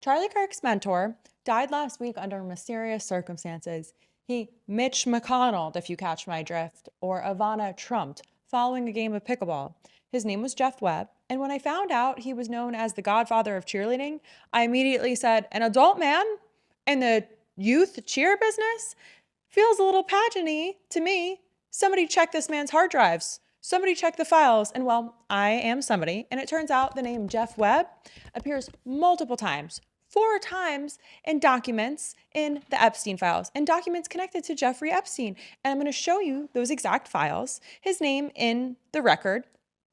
Charlie Kirk's mentor died last week under mysterious circumstances. He Mitch McConnelled, if you catch my drift, or Ivana Trumped following a game of pickleball. His name was Jeff Webb, and when I found out he was known as the godfather of cheerleading, I immediately said, an adult man in the youth cheer business feels a little pageant-y to me. Somebody check this man's hard drives. Somebody check the files. And well, I am somebody. And it turns out the name Jeff Webb appears multiple times, 4 times in documents in the Epstein files and documents connected to Jeffrey Epstein. And I'm going to show you those exact files, his name in the record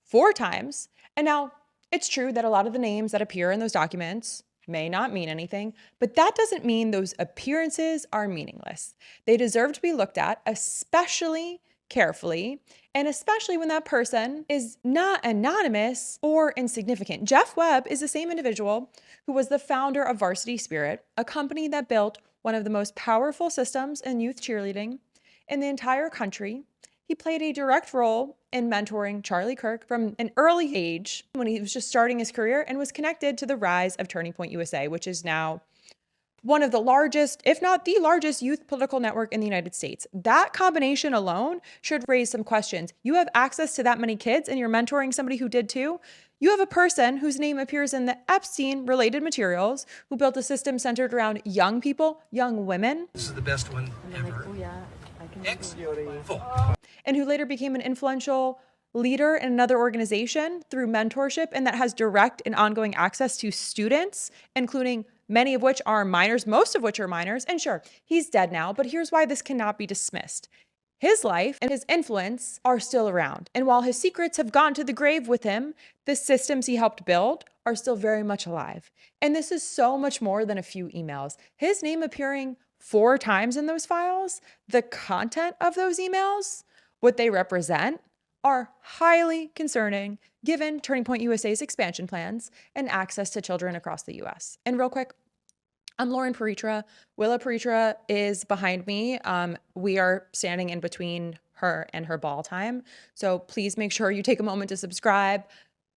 4 times. And now it's true that a lot of the names that appear in those documents may not mean anything, but that doesn't mean those appearances are meaningless. They deserve to be looked at, especially carefully, and especially when that person is not anonymous or insignificant. Jeff Webb is the same individual who was the founder of Varsity Spirit, a company that built one of the most powerful systems in youth cheerleading in the entire country. He played a direct role in mentoring Charlie Kirk from an early age when he was just starting his career and was connected to the rise of Turning Point USA, which is now one of the largest, if not the largest, youth political network in the United States. That combination alone should raise some questions. You have access to that many kids and you're mentoring somebody who did too. You have a person whose name appears in the Epstein-related materials who built a system centered around young people, young women. This is the best one ever. And who later became an influential leader in another organization through mentorship, and that has direct and ongoing access to students, including many of which are minors, most of which are minors. And sure, he's dead now, but here's why this cannot be dismissed. His life and his influence are still around. And while his secrets have gone to the grave with him, the systems he helped build are still very much alive. And this is so much more than a few emails. His name appearing 4 times in those files, the content of those emails, what they represent, are highly concerning given Turning Point USA's expansion plans and access to children across the US. And real quick, I'm Lauren Paritra. Willa Paritra is behind me. We are standing in between her and her ball time. So please make sure you take a moment to subscribe,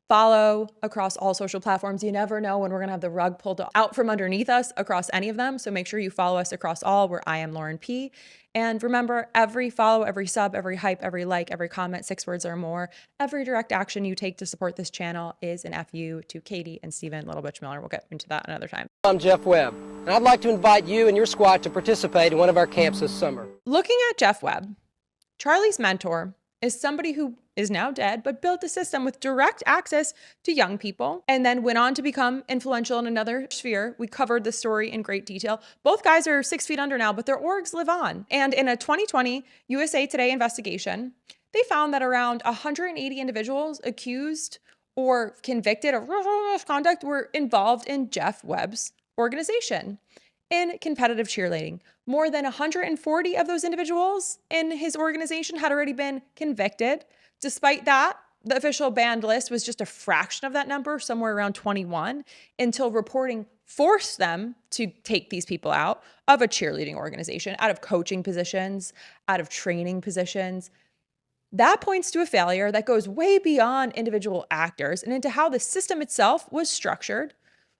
follow across all social platforms. You never know when we're gonna have the rug pulled out from underneath us across any of them. So make sure you follow us across all, where I am Lauren P. And remember, every follow, every sub, every hype, every like, every comment, 6 words or more, every direct action you take to support this channel is an FU to Katie and Steven Little Bitch Miller. We'll get into that another time. I'm Jeff Webb, and I'd like to invite you and your squad to participate in one of our camps this summer. Looking at Jeff Webb, Charlie's mentor is somebody who is now dead, but built a system with direct access to young people and then went on to become influential in another sphere. We covered the story in great detail. Both guys are 6 feet under now, but their orgs live on. And in a 2020 USA Today investigation, they found that around 180 individuals accused or convicted of misconduct were involved in Jeff Webb's organization in competitive cheerleading. More than 140 of those individuals in his organization had already been convicted. Despite that, the official banned list was just a fraction of that number, somewhere around 21, until reporting forced them to take these people out of a cheerleading organization, out of coaching positions, out of training positions. That points to a failure that goes way beyond individual actors and into how the system itself was structured.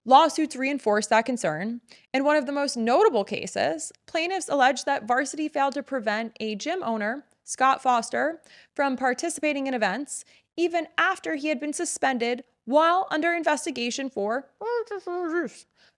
Lawsuits reinforce that concern. In one of the most notable cases, plaintiffs alleged that Varsity failed to prevent a gym owner, Scott Foster, from participating in events even after he had been suspended while under investigation for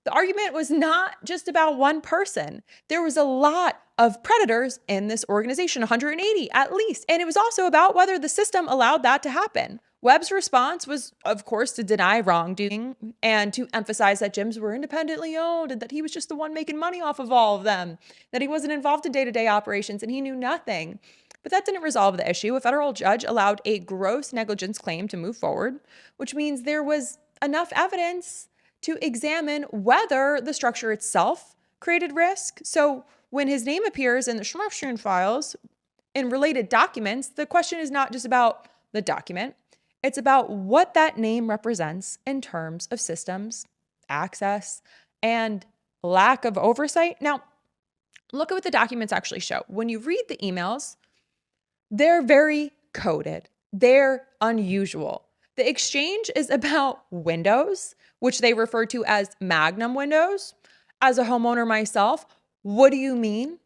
the argument was not just about one person. There was a lot of predators in this organization, 180 at least. And it was also about whether the system allowed that to happen. Webb's response was, of course, to deny wrongdoing and to emphasize that gyms were independently owned and that he was just the one making money off of all of them, that he wasn't involved in day-to-day operations and he knew nothing. But that didn't resolve the issue. A federal judge allowed a gross negligence claim to move forward, which means there was enough evidence to examine whether the structure itself created risk. So when his name appears in the Schmerfstein files in related documents, the question is not just about the document. It's about what that name represents in terms of systems, access, and lack of oversight. Now, look at what the documents actually show. When you read the emails, they're very coded. They're unusual. The exchange is about windows which they refer to as magnum windows. As a homeowner myself, what do you mean?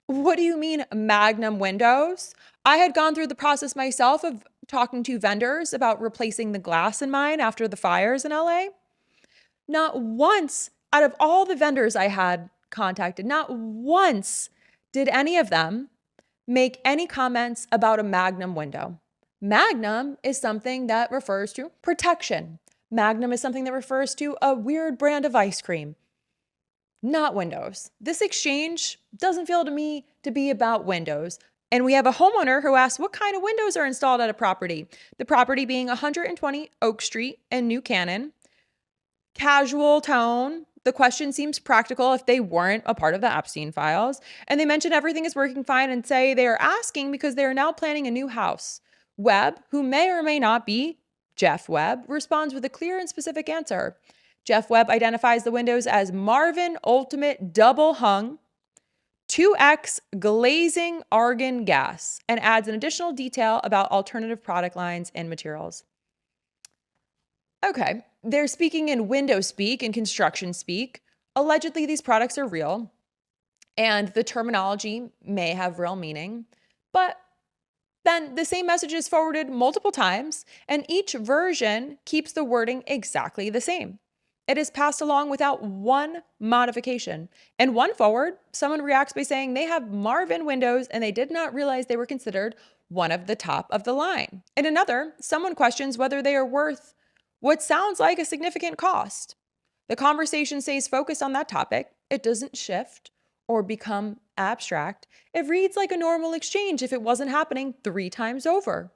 What do you mean magnum windows? I had gone through the process myself of talking to vendors about replacing the glass in mine after the fires in LA. Not once out of all the vendors I had contacted, not once did any of them make any comments about a magnum window. Magnum is something that refers to protection. Magnum is something that refers to a weird brand of ice cream, not windows. This exchange doesn't feel to me to be about windows. And we have a homeowner who asked what kind of windows are installed at a property. The property being 120 Oak Street in New Canaan. Casual tone. The question seems practical if they weren't a part of the Epstein files. And they mention everything is working fine and say they are asking because they are now planning a new house. Webb, who may or may not be Jeff Webb, responds with a clear and specific answer. Jeff Webb identifies the windows as Marvin Ultimate Double Hung 2X glazing argon gas and adds an additional detail about alternative product lines and materials. Okay, they're speaking in window speak and construction speak. Allegedly, these products are real, and the terminology may have real meaning, but then the same message is forwarded multiple times, and each version keeps the wording exactly the same. It is passed along without one modification. In one forward, someone reacts by saying they have Marvin windows and they did not realize they were considered one of the top of the line. In another, someone questions whether they are worth what sounds like a significant cost. The conversation stays focused on that topic. It doesn't shift or become abstract. It reads like a normal exchange if it wasn't happening 3 times over.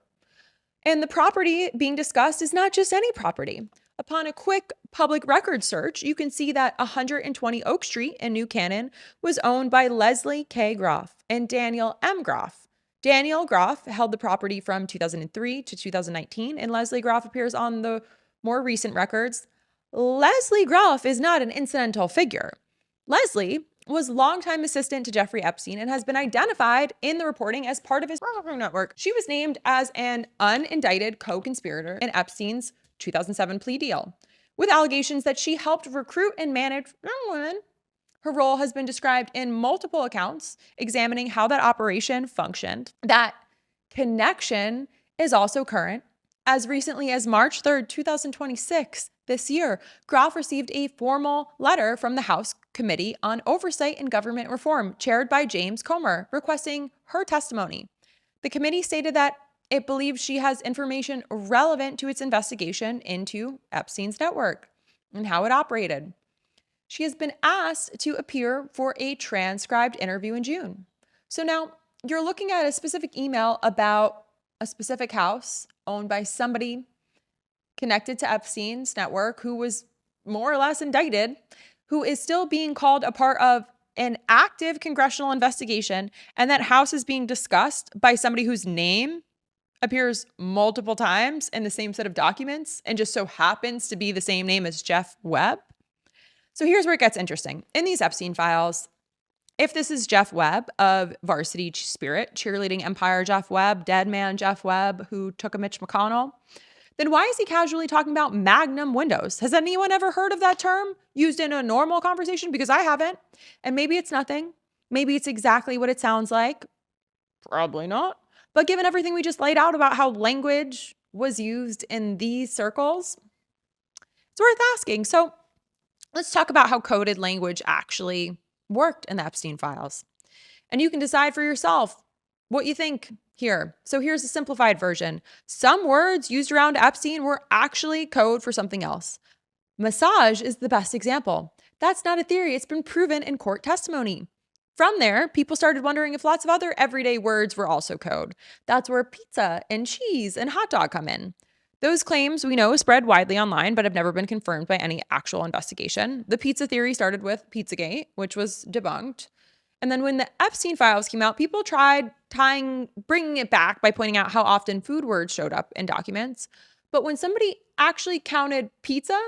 And the property being discussed is not just any property. Upon a quick public record search, you can see that 120 Oak Street in New Canaan was owned by Leslie K. Groff and Daniel M. Groff. Daniel Groff held the property from 2003 to 2019, and Leslie Groff appears on the more recent records. Leslie Groff is not an incidental figure. Leslie was longtime assistant to Jeffrey Epstein and has been identified in the reporting as part of his network. She was named as an unindicted co-conspirator in Epstein's 2007 plea deal, with allegations that she helped recruit and manage women. Her role has been described in multiple accounts examining how that operation functioned. That connection is also current. As recently as March 3rd, 2026, this year, Groff received a formal letter from the House Committee on Oversight and Government Reform, chaired by James Comer, requesting her testimony. The committee stated that it believes she has information relevant to its investigation into Epstein's network and how it operated. She has been asked to appear for a transcribed interview in June. So now you're looking at a specific email about a specific house owned by somebody connected to Epstein's network who was more or less indicted, who is still being called a part of an active congressional investigation, and that house is being discussed by somebody whose name appears multiple times in the same set of documents and just so happens to be the same name as Jeff Webb. So here's where it gets interesting. In these Epstein files, if this is Jeff Webb of Varsity Spirit, cheerleading empire Jeff Webb, dead man Jeff Webb, who took a Mitch McConnell, then why is he casually talking about magnum windows? Has anyone ever heard of that term used in a normal conversation? Because I haven't. And maybe it's nothing. Maybe it's exactly what it sounds like. Probably not. But given everything we just laid out about how language was used in these circles, it's worth asking. So let's talk about how coded language actually worked in the Epstein files. And you can decide for yourself what you think here. So here's a simplified version. Some words used around Epstein were actually code for something else. Massage is the best example. That's not a theory. It's been proven in court testimony. From there, people started wondering if lots of other everyday words were also code. That's where pizza and cheese and hot dog come in. Those claims we know spread widely online, but have never been confirmed by any actual investigation. The pizza theory started with Pizzagate, which was debunked. And then when the Epstein files came out, people tried bringing it back by pointing out how often food words showed up in documents. But when somebody actually counted pizza,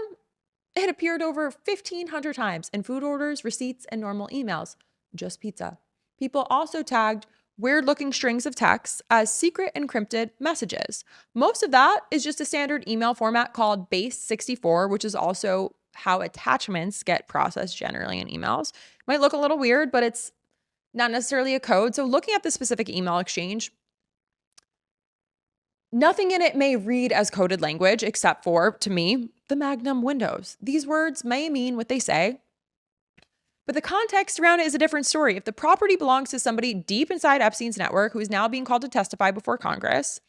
it appeared over 1,500 times in food orders, receipts, and normal emails. Just pizza. People also tagged weird looking strings of text as secret encrypted messages. Most of that is just a standard email format called base64, which is also how attachments get processed generally in emails. Might look a little weird, but it's not necessarily a code. So looking at the specific email exchange, nothing in it may read as coded language except for, to me, the magnum windows. These words may mean what they say, but the context around it is a different story. If the property belongs to somebody deep inside Epstein's network who is now being called to testify before Congress,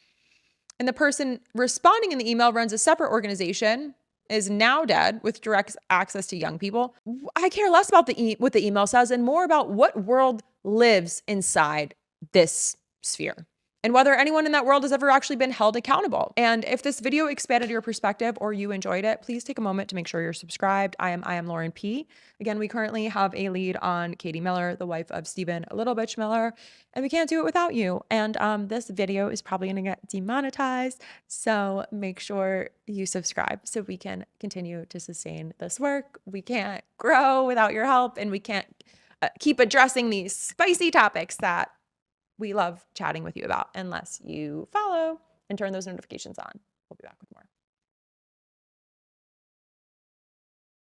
and the person responding in the email runs a separate organization, is now dead with direct access to young people, I care less about what the email says and more about what world lives inside this sphere and whether anyone in that world has ever actually been held accountable. And if this video expanded your perspective or you enjoyed it, please take a moment to make sure you're subscribed. I am Lauren P. Again, we currently have a lead on Katie Miller, the wife of Stephen a little bitch Miller, and we can't do it without you. And this video is probably going to get demonetized, so make sure you subscribe so we can continue to sustain this work. We can't grow without your help, and we can't keep addressing these spicy topics that we love chatting with you about unless you follow and turn those notifications on. We'll be back with more.